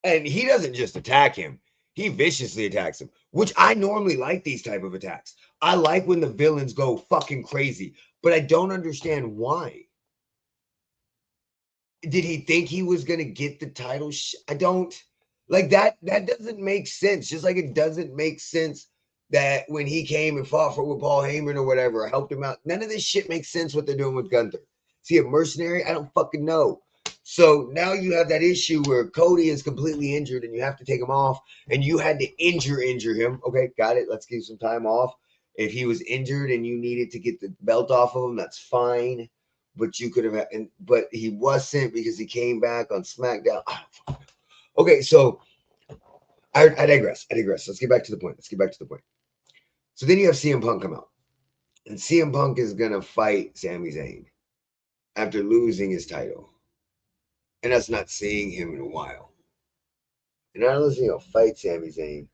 and he doesn't just attack him; he viciously attacks him, which I normally like these type of attacks. I like when the villains go fucking crazy, but I don't understand why. Did he think he was gonna get the title? I don't like that. That doesn't make sense. Just like it doesn't make sense that when he came and fought with Paul Heyman or whatever, helped him out. None of this shit makes sense what they're doing with Gunther. Is he a mercenary? I don't fucking know. So now you have that issue where Cody is completely injured and you have to take him off, and you had to injure him. Okay, got it. Let's give some time off. If he was injured and you needed to get the belt off of him, that's fine. But you could have, but he wasn't because he came back on SmackDown. Okay, so I digress. Let's get back to the point. So then you have CM Punk come out, and CM Punk is gonna fight Sami Zayn after losing his title, and us not seeing him in a while. And not only is he gonna fight Sami Zayn,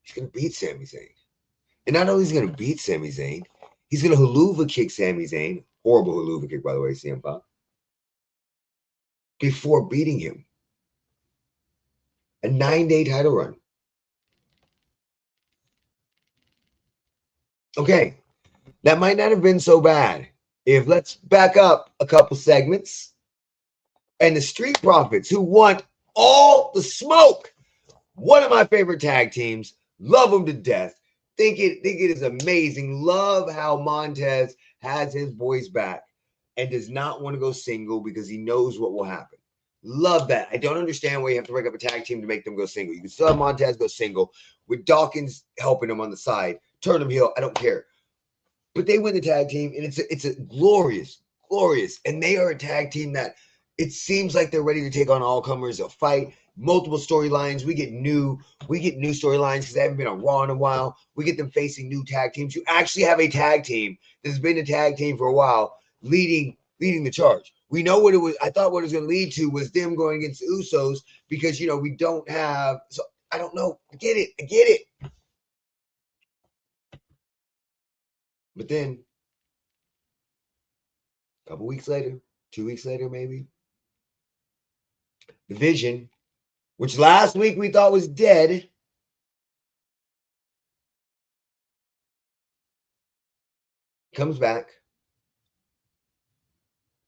he's gonna beat Sami Zayn. And not only is he gonna beat Sami Zayn, he's gonna haluva kick Sami Zayn. Horrible haluva kick, by the way, CM Punk. Before beating him. A 9-day title run. Okay, that might not have been so bad. If let's back up a couple segments, and the Street Profits, who want all the smoke, one of my favorite tag teams, love them to death, think it is amazing, love how Montez has his boys back and does not want to go single because he knows what will happen. Love that. I don't understand why you have to break up a tag team to make them go single. You can still have Montez go single with Dawkins helping him on the side. Turn him heel. I don't care. But they win the tag team, and it's a glorious. And they are a tag team that it seems like they're ready to take on all comers. They'll fight multiple storylines. We get new storylines because they haven't been on Raw in a while. We get them facing new tag teams. You actually have a tag team that's been a tag team for a while, leading the charge. We know what it was. I thought what it was going to lead to was them going against the Usos because we don't have. So I don't know. I get it. But then a couple weeks later, 2 weeks later, maybe, the Vision, which last week we thought was dead, comes back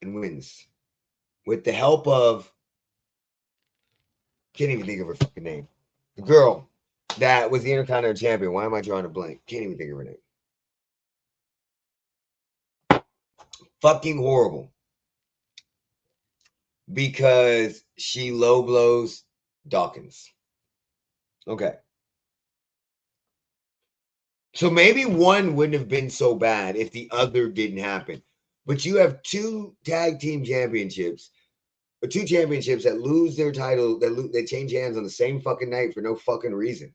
and wins with the help of, can't even think of her fucking name, the girl that was the Intercontinental Champion. Why am I drawing a blank? Can't even think of her name. Fucking horrible. Because she low blows Dawkins. Okay. So maybe one wouldn't have been so bad if the other didn't happen. But you have two tag team championships, or two championships that lose their title, they change hands on the same fucking night for no fucking reason.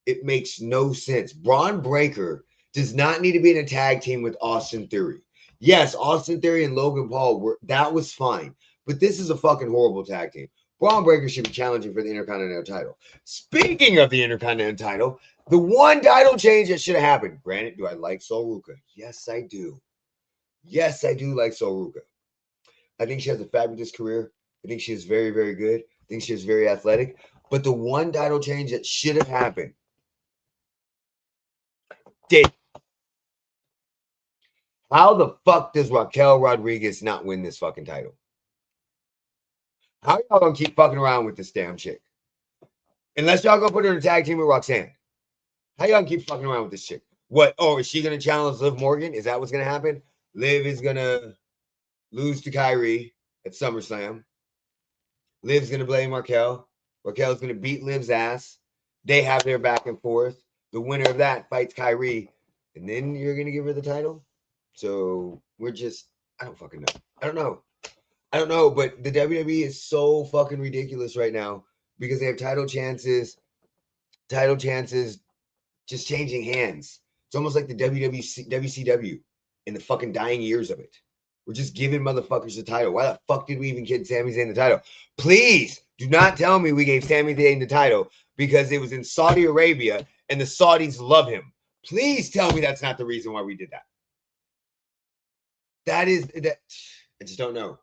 It makes no sense. Braun Breaker does not need to be in a tag team with Austin Theory. Yes, Austin Theory and Logan Paul that was fine. But this is a fucking horrible tag team. Braun Breaker should be challenging for the Intercontinental title. Speaking of the Intercontinental title, the one title change that should have happened. Granted, do I like Sol Ruca? Yes, I do. Yes, I do like Sol Ruca. I think she has a fabulous career. I think she is very, very good. I think she is very athletic. But the one title change that should have happened did. How the fuck does Raquel Rodriguez not win this fucking title? How y'all gonna keep fucking around with this damn chick? Unless y'all gonna put her in a tag team with Roxanne. How y'all gonna keep fucking around with this chick? What? Oh, is she gonna challenge Liv Morgan? Is that what's gonna happen? Liv is gonna lose to Kyrie at SummerSlam. Liv's gonna blame Raquel. Raquel's gonna beat Liv's ass. They have their back and forth. The winner of that fights Kyrie, and then you're gonna give her the title. So we're just, I don't fucking know. I don't know. I don't know, but the WWE is so fucking ridiculous right now because they have title chances just changing hands. It's almost like the WCW in the fucking dying years of it. We're just giving motherfuckers the title. Why the fuck did we even give Sami Zayn the title? Please do not tell me we gave Sami Zayn the title because it was in Saudi Arabia and the Saudis love him. Please tell me that's not the reason why we did that. That is that. I just don't know.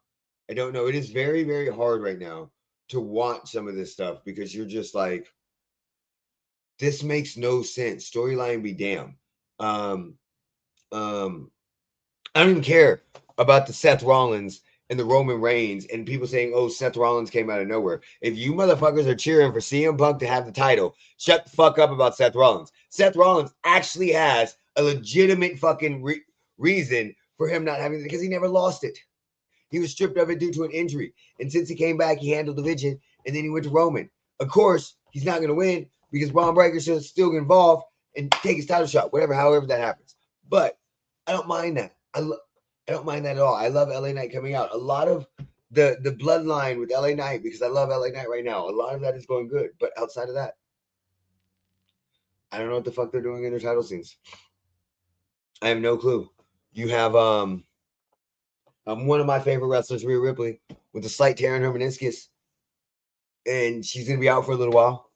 I don't know. It is very, very hard right now to watch some of this stuff because you're just like, this makes no sense. Storyline be damn. Um, I don't even care about the Seth Rollins and the Roman Reigns and people saying, oh, Seth Rollins came out of nowhere. If you motherfuckers are cheering for CM Punk to have the title, shut the fuck up about Seth Rollins. Seth Rollins actually has a legitimate fucking reason for him not having it because he never lost it. He was stripped of it due to an injury. And since he came back, he handled the division and then he went to Roman. Of course, he's not going to win because Braun Breaker should still get involved and take his title shot, however that happens. But I don't mind that. I don't mind that at all. I love LA Knight coming out. A lot of the bloodline with LA Knight, because I love LA Knight right now, a lot of that is going good. But outside of that, I don't know what the fuck they're doing in their title scenes. I have no clue. You have one of my favorite wrestlers, Rhea Ripley, with a slight tear in her meniscus, and she's gonna be out for a little while.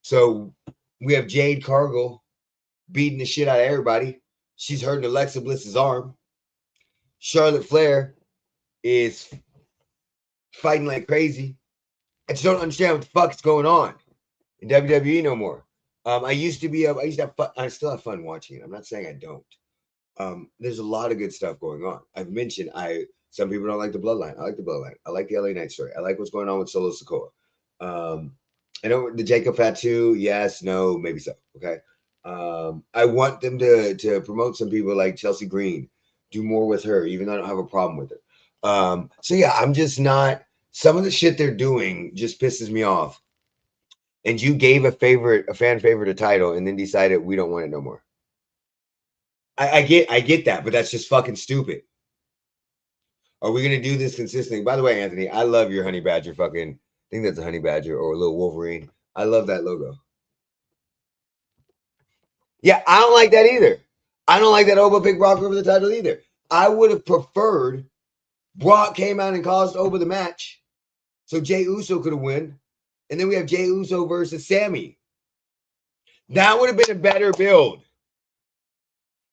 So we have Jade Cargill beating the shit out of everybody. She's hurting Alexa Bliss's arm. Charlotte Flair is fighting like crazy. I just don't understand what the fuck is going on in WWE no more. I used to have fun. I still have fun watching it. I'm not saying I don't. There's a lot of good stuff going on. I've mentioned some people don't like the bloodline. I like the bloodline. I like the LA Knight story. I like what's going on with Solo Sikoa. I know the Jacob Fatu, yes, no, maybe so. Okay. I want them to promote some people like Chelsea Green, do more with her, even though I don't have a problem with it. So yeah, I'm just not, some of the shit they're doing just pisses me off. And you gave a fan favorite a title and then decided we don't want it no more. I get that, but that's just fucking stupid. Are we gonna do this consistently? By the way, Anthony, I love your honey badger fucking, I think that's a honey badger or a little Wolverine. I love that logo. Yeah, I don't like that either. I don't like that Oba picked Brock over the title either. I would have preferred Brock came out and caused Oba the match so Jey Uso could have won. And then we have Jey Uso versus Sammy. That would have been a better build.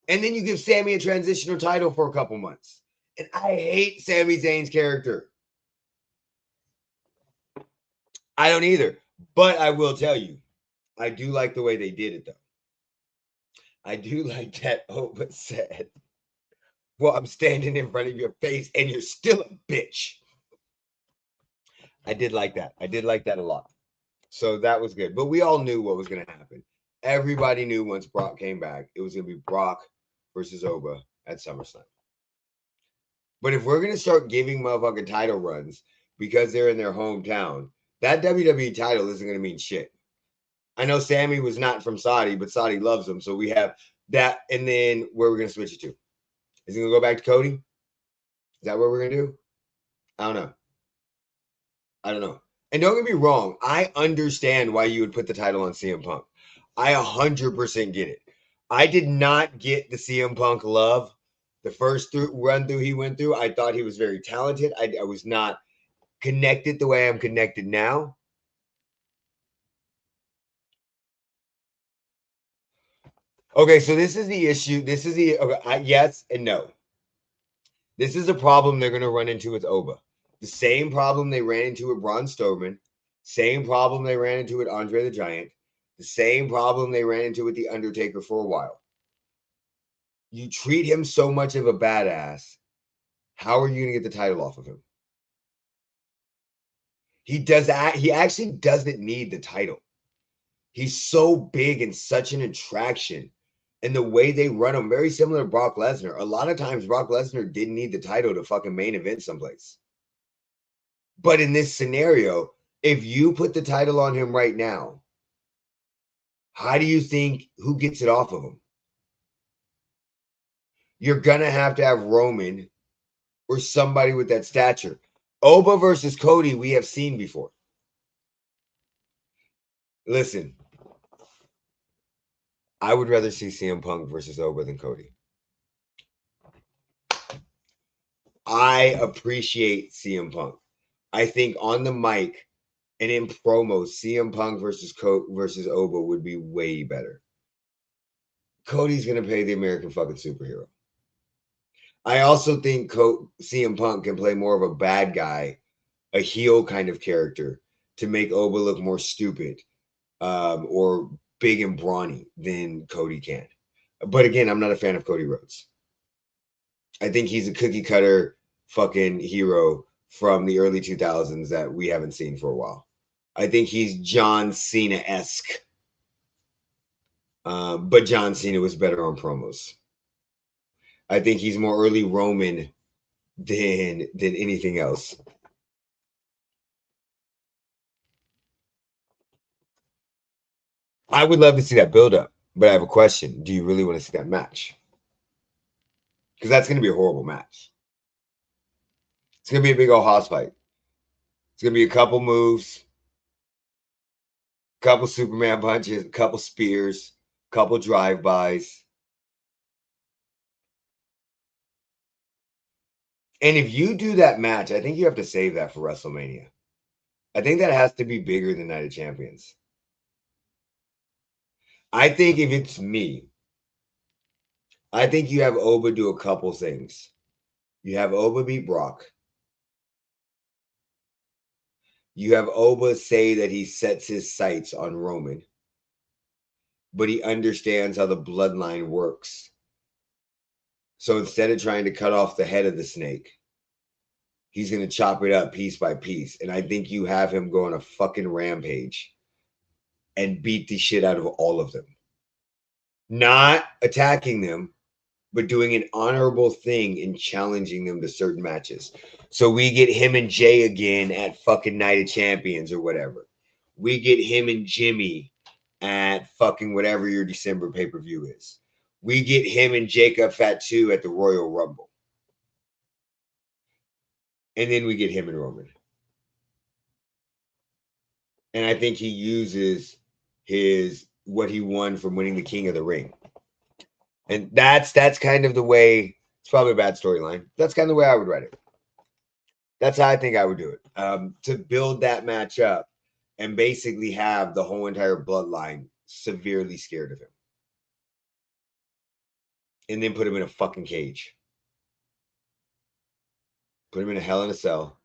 And then you give Sammy a transitional title for a couple months. And I hate Sami Zayn's character. I don't either. But I will tell you, I do like the way they did it, though. I do like that Oba said, well, I'm standing in front of your face and you're still a bitch. I did like that. I did like that a lot. So that was good. But we all knew what was going to happen. Everybody knew once Brock came back, it was going to be Brock versus Oba at SummerSlam. But if we're going to start giving motherfucking title runs because they're in their hometown, that WWE title isn't going to mean shit. I know Sammy was not from Saudi, but Saudi loves him. So we have that. And then where are we going to switch it to? Is it going to go back to Cody? Is that what we're going to do? I don't know. And don't get me wrong. I understand why you would put the title on CM Punk. I 100% get it. I did not get the CM Punk love the first run through he went through. I thought he was very talented. I was not connected the way I'm connected now. Okay, so this is the issue. This is the yes and no. This is a problem they're going to run into with Oba. The same problem they ran into with Braun Strowman. Same problem they ran into with Andre the Giant. The same problem they ran into with The Undertaker for a while. You treat him so much of a badass. How are you going to get the title off of him? He actually doesn't need the title. He's so big and such an attraction And the way they run them, very similar to Brock Lesnar. A lot of times, Brock Lesnar didn't need the title to fucking main event someplace. But in this scenario, if you put the title on him right now, how do you think who gets it off of him? You're going to have Roman or somebody with that stature. Oba versus Cody, we have seen before. Listen, I would rather see CM Punk versus Oba than Cody. I appreciate CM Punk. I think on the mic and in promos, CM Punk versus Oba would be way better. Cody's going to play the American fucking superhero. I also think CM Punk can play more of a bad guy, a heel kind of character to make Oba look more stupid or big and brawny than Cody can. But again, I'm not a fan of Cody Rhodes. I think he's a cookie cutter fucking hero from the early 2000s that we haven't seen for a while. I think he's John Cena-esque. But John Cena was better on promos. I think he's more early Roman than anything else. I would love to see that build up, but I have a question. Do you really want to see that match? Because that's going to be a horrible match. It's going to be a big old house fight. It's going to be a couple moves, couple Superman punches, couple spears, couple drive-bys. And if you do that match, I think you have to save that for WrestleMania. I think that has to be bigger than Night of Champions. I think if it's me, I think you have Oba do a couple things. You have Oba beat Brock. You have Oba say that he sets his sights on Roman, but he understands how the bloodline works. So instead of trying to cut off the head of the snake, he's going to chop it up piece by piece. And I think you have him go on a fucking rampage and beat the shit out of all of them. Not attacking them, but doing an honorable thing and challenging them to certain matches. So we get him and Jay again at fucking Night of Champions or whatever. We get him and Jimmy at fucking whatever your December pay-per-view is. We get him and Jacob Fatu at the Royal Rumble. And then we get him and Roman. And I think he uses what he won from winning the King of the Ring. And that's kind of the way, it's probably a bad storyline. That's kind of the way I would write it. That's how I think I would do it. To build that match up and basically have the whole entire bloodline severely scared of him. And then put him in a fucking cage. Put him in a Hell in a Cell.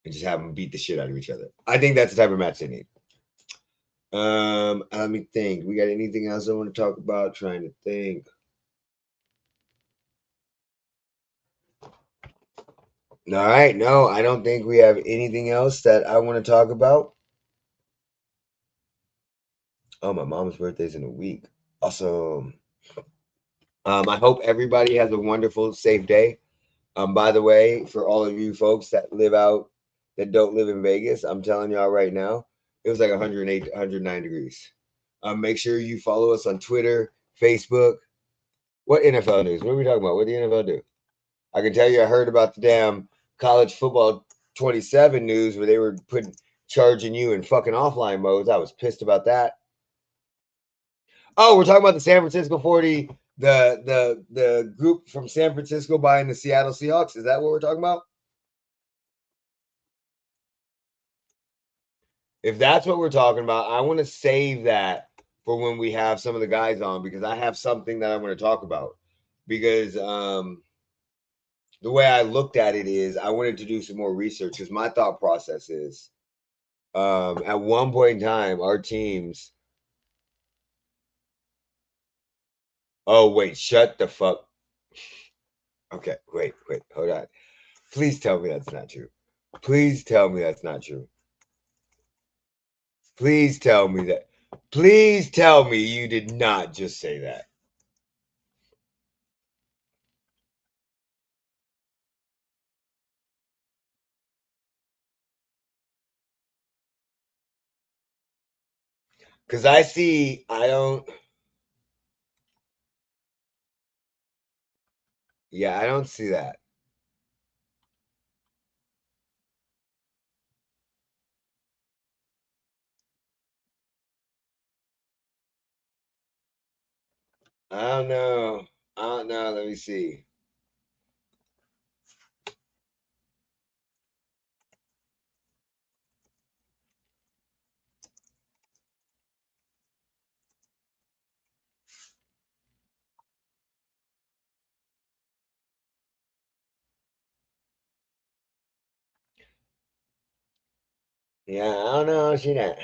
And just have them beat the shit out of each other. I think that's the type of match they need. Let me think. We got anything else I want to talk about? Trying to think. All right. No, I don't think we have anything else that I want to talk about. Oh, my mom's birthday's in a week. Awesome. I hope everybody has a wonderful, safe day. By the way, for all of you folks that don't live in Vegas, I'm telling y'all right now, it was like 108, 109 degrees. Make sure you follow us on Twitter, Facebook. What NFL news? What are we talking about? What did the NFL do? I can tell you I heard about the damn college football 27 news where they were charging you in fucking offline modes. I was pissed about that. Oh, we're talking about the San Francisco 40, the group from San Francisco buying the Seattle Seahawks. Is that what we're talking about? If that's what we're talking about, I want to save that for when we have some of the guys on, because I have something that I want to talk about. Because the way I looked at it is I wanted to do some more research, because my thought process is at one point in time, our teams. Oh, wait, shut the fuck. Okay, wait, hold on. Please tell me that's not true. Please tell me that's not true. Please tell me that. Please tell me you did not just say that. Because I don't, yeah, I don't see that. I don't know. I don't know. Let me see. Yeah, I don't know. I don't see that.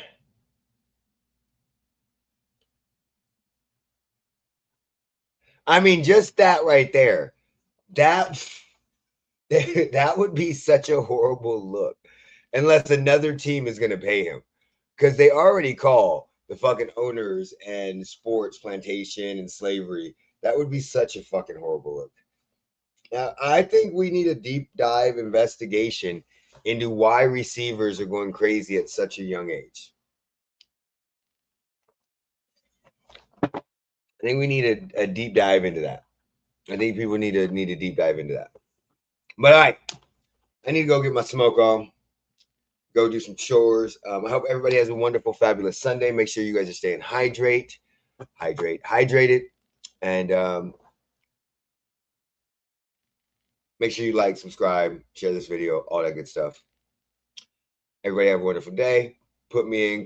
I mean, just that right there. That that would be such a horrible look, unless another team is going to pay him, because they already call the fucking owners and sports plantation and slavery. That would be such a fucking horrible look. Now, I think we need a deep dive investigation into why receivers are going crazy at such a young age. I think we need a deep dive into that. I think people need a deep dive into that. But all right, I need to go get my smoke on, go do some chores. I hope everybody has a wonderful, fabulous Sunday. Make sure you guys are staying hydrated, and make sure you like, subscribe, share this video, all that good stuff. Everybody have a wonderful day. Put me in.